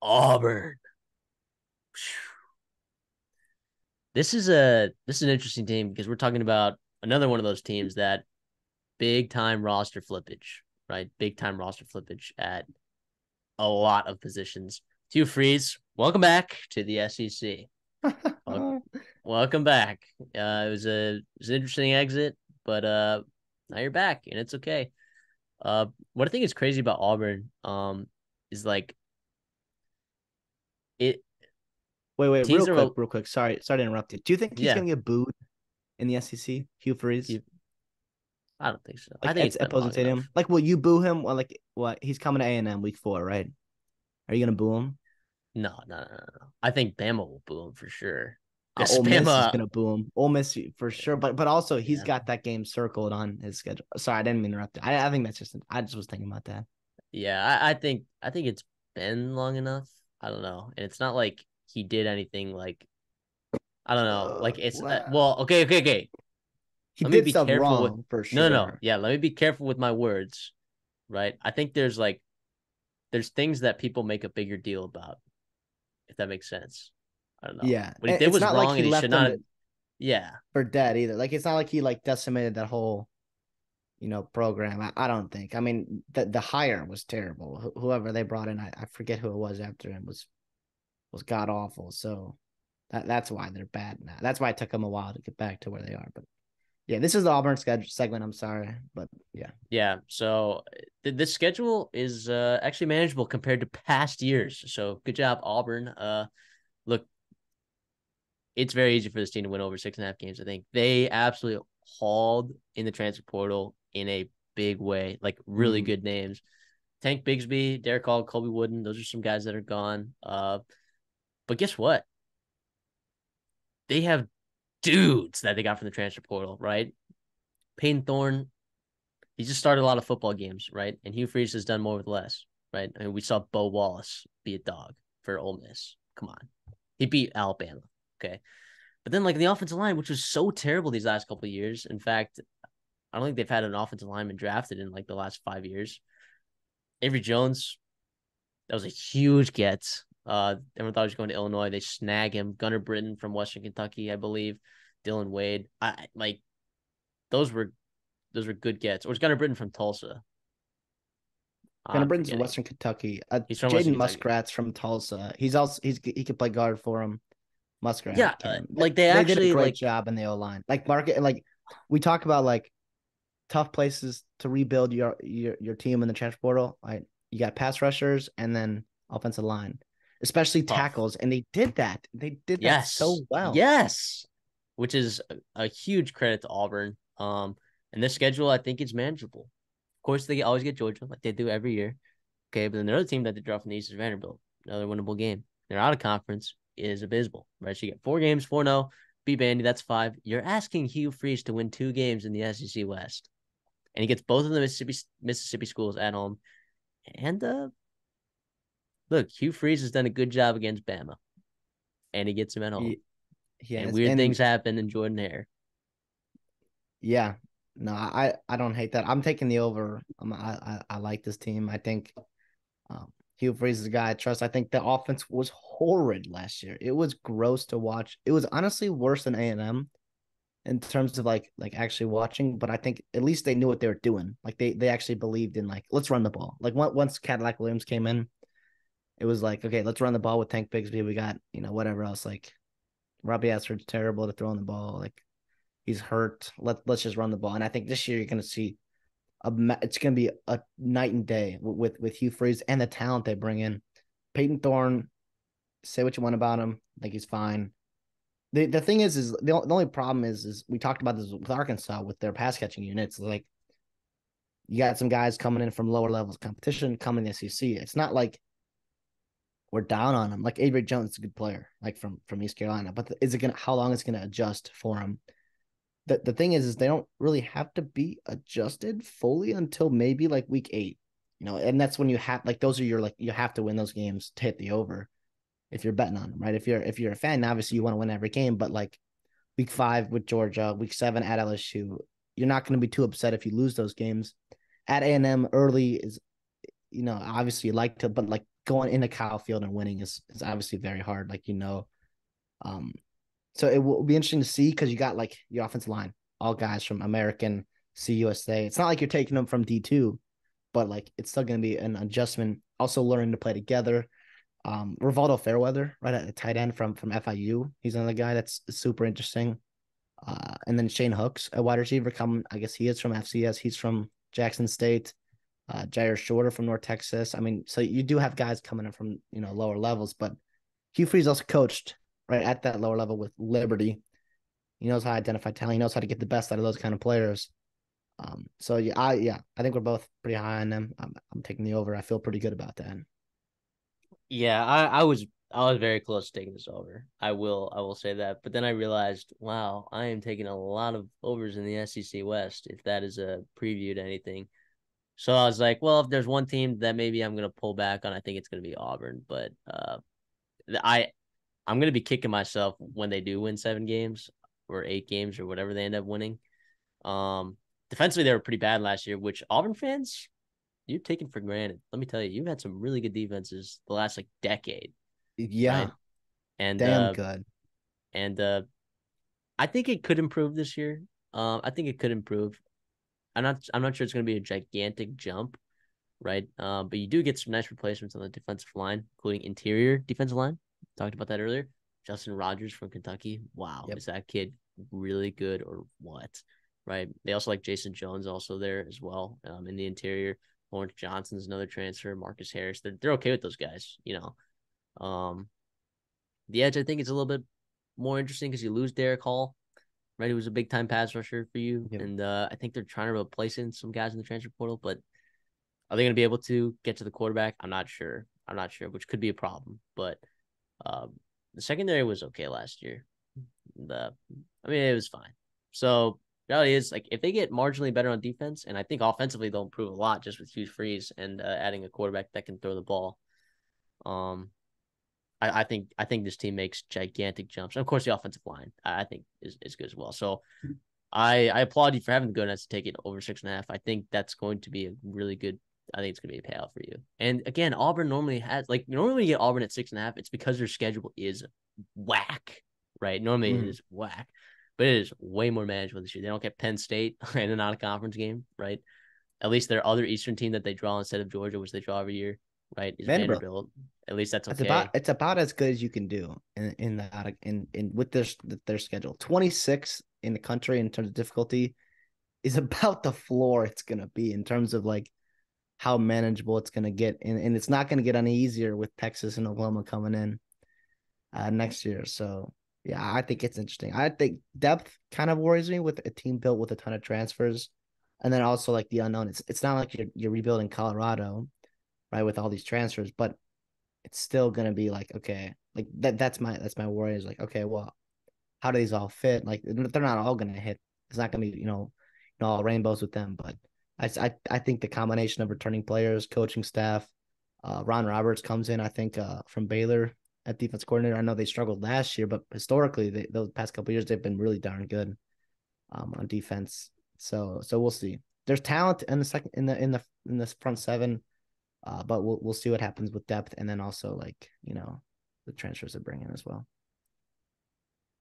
Auburn. This is an interesting team because we're talking about another one of those teams that big time roster flippage, right? Big time roster flippage at a lot of positions. Hugh Freeze, welcome back to the SEC. Welcome back. It was an interesting exit, but now you're back and it's okay. What I think is crazy about Auburn is like it Wait, teams are real quick. Sorry to interrupt you. Do you think he's yeah. gonna get booed in the SEC? Hugh Freeze, I don't think so. I like think at it's been opposing long stadium. enough. Like, will you boo him? Well, like, what? He's coming to A&M week 4, right? Are you gonna boo him? No. I think Bama will boo him for sure. Because Ole Miss is Bama, gonna boo him. Ole Miss for sure, but also he's yeah, got that game circled on his schedule. Sorry, I didn't mean to interrupt. I think that's I just was thinking about that. yeah. I think it's been long enough. I don't know, and it's not like he did anything like I don't know. Like it's Wow. well, okay. He Let me did be stuff careful with wrong for no. sure. Yeah, let me be careful with my words, right? I think there's things that people make a bigger deal about, if that makes sense. I don't know. Yeah, What he and did it's was not like wrong, he and he should left not them have. Yeah, for dead either. Like it's not like he like decimated that whole program. I don't think. I mean, the hire was terrible. Whoever they brought in, I forget who it was after him was god awful. So that's why they're bad now. That's why it took them a while to get back to where they are. But yeah, this is the Auburn schedule segment. I'm sorry, but yeah, yeah. So this schedule is actually manageable compared to past years. So good job, Auburn. Look, it's very easy for this team to win over 6.5 games. I think they absolutely hauled in the transfer portal in a big way, like really mm. good names. Tank Bigsby, Derek Hall, Colby Wooden. Those are some guys that are gone. But guess what? They have dudes that they got from the transfer portal, right? Payton Thorne, he just started a lot of football games, right? And Hugh Freeze has done more with less, right? I mean, we saw Bo Wallace be a dog for Ole Miss. Come on. He beat Alabama. Okay. But then, like, the offensive line, which was so terrible these last couple of years. In fact, I don't think they've had an offensive lineman drafted in like the last 5 years. Avery Jones, that was a huge get. Everyone thought he was going to Illinois. They snag him. Gunnar Britton from Western Kentucky, I believe. Dylan Wade. I like those were good gets. Or was Gunnar Britton from Tulsa? Gunnar I'm Britton's from forgetting. Western Kentucky. He's from Western Jaden Kentucky. Muskrat's from Tulsa. He could play guard for him. Yeah, Muskrat can. like they They did a actually great like job in the O line. Like we talk about like tough places to rebuild your team in the transfer portal. Right, you got pass rushers and then offensive line, especially tough. tackles, and they did that. They did that so Yes, well. yes, which is a huge credit to Auburn. And this schedule I think is manageable. Of course, they always get Georgia like they do every year. Okay, but then another team that they draw from the East is Vanderbilt. Another winnable game. They're out of conference is abysmal, right? So you get 4 games, 4-0, beat Bandy, that's 5. You're asking Hugh Freeze to win 2 games in the SEC West. And he gets both of the Mississippi schools at home. And look, Hugh Freeze has done a good job against Bama. And he gets him at home. He, he And has, weird and things happen in Jordan Hare. yeah, no, I don't hate that. I'm taking the over. I like this team. I think Hugh Freeze is a guy I trust. I think the offense was horrid last year. It was gross to watch. It was honestly worse than A&M in terms of like actually watching. But I think at least they knew what they were doing. Like they actually believed in like let's run the ball. Like once Cadillac Williams came in, it was like okay, let's run the ball with Tank Bigsby. We got whatever else. Like Robbie Ashford's terrible to throwing the ball. Like he's hurt. Let's just run the ball. And I think this year you're gonna see it's going to be a night and day with Hugh Freeze and the talent they bring in. Peyton Thorne, say what you want about him. I think he's fine. The thing is the only problem is we talked about this with Arkansas with their pass catching units. Like you got some guys coming in from lower levels of competition coming to the SEC. It's not like we're down on him. Like Avery Jones is a good player, like from East Carolina. But is it gonna how long is it gonna adjust for him? The thing is they don't really have to be adjusted fully until maybe like week 8, and that's when you have like those are your like you have to win those games to hit the over if you're betting on them, right? If you're a fan, obviously you want to win every game, but like week 5 with Georgia, week 7 at LSU, you're not going to be too upset if you lose those games. At A&M early is, obviously you like to, but like going into Kyle Field and winning is obviously very hard, like Um, so it will be interesting to see because you got like your offensive line, all guys from American, CUSA. It's not like you're taking them from D2, but like it's still going to be an adjustment. Also learning to play together. Rivaldo Fairweather, right at the tight end from FIU. He's another guy that's super interesting. And then Shane Hooks, a wide receiver, coming. I guess he is from FCS. He's from Jackson State. Jair Shorter from North Texas. I mean, so you do have guys coming in from lower levels, but Hugh Freeze also coached right at that lower level with Liberty. He knows how to identify talent. He knows how to get the best out of those kind of players. So I think we're both pretty high on them. I'm taking the over. I feel pretty good about that. Yeah, I was very close to taking this over. I will say that. But then I realized, wow, I am taking a lot of overs in the SEC West, if that is a preview to anything. So I was like, well, if there's one team that maybe I'm gonna pull back on, I think it's gonna be Auburn. But I I'm gonna be kicking myself when they do win 7 games or 8 games or whatever they end up winning. Defensively they were pretty bad last year, which Auburn fans you've taken for granted. Let me tell you, you've had some really good defenses the last like decade, Yeah, right? And damn good. and I think it could improve this year. I think it could improve. I'm not sure it's going to be a gigantic jump, right? But you do get some nice replacements on the defensive line, including interior defensive line. Talked about that earlier. Justin Rogers from Kentucky. Wow, Yep. is that kid really good or what? Right. They also like Jason Jones also there as well in the interior. Lawrence Johnson's another transfer. Marcus Harris. They're okay with those guys. The edge I think is a little bit more interesting because you lose Derek Hall, right? He was a big time pass rusher for you, Yep. and I think they're trying to replace in some guys in the transfer portal. But are they going to be able to get to the quarterback? I'm not sure. Which could be a problem. But the secondary was okay last year. It was fine. So reality is like if they get marginally better on defense, and I think offensively they'll improve a lot just with Hugh Freeze and adding a quarterback that can throw the ball. Um, I think this team makes gigantic jumps. And of course, the offensive line I think is good as well. So I applaud you for having the goodness to take it over 6.5. I think that's going to be a really good. I think it's going to be a payout for you. And again, Auburn normally has normally when you get Auburn at 6.5, it's because their schedule is whack, right? Normally it Mm-hmm. is whack, but it is way more manageable this year. They don't get Penn State in a non-conference game, right? At least their other Eastern team that they draw instead of Georgia, which they draw every year, right, is Vanderbilt. Vanderbilt. At least that's It's about okay. it's about as good as you can do in that in with their schedule. 26 in the country in terms of difficulty is about the floor it's gonna be in terms of like how manageable it's gonna get, and it's not gonna get any easier with Texas and Oklahoma coming in next year. So yeah, I think it's interesting. I think depth kind of worries me with a team built with a ton of transfers, and then also like the unknown. It's not like you're rebuilding Colorado, right, with all these transfers, but it's still gonna be like okay, like that's my worry is like okay, well, how do these all fit? Like they're not all gonna hit. It's not gonna be all rainbows with them, but I think the combination of returning players, coaching staff, Ron Roberts comes in, I think, from Baylor at defense coordinator. I know they struggled last year, but historically, those past couple of years, they've been really darn good on defense. So we'll see. There's talent in the second in this front seven, but we'll see what happens with depth, and then also like the transfers they bring in as well.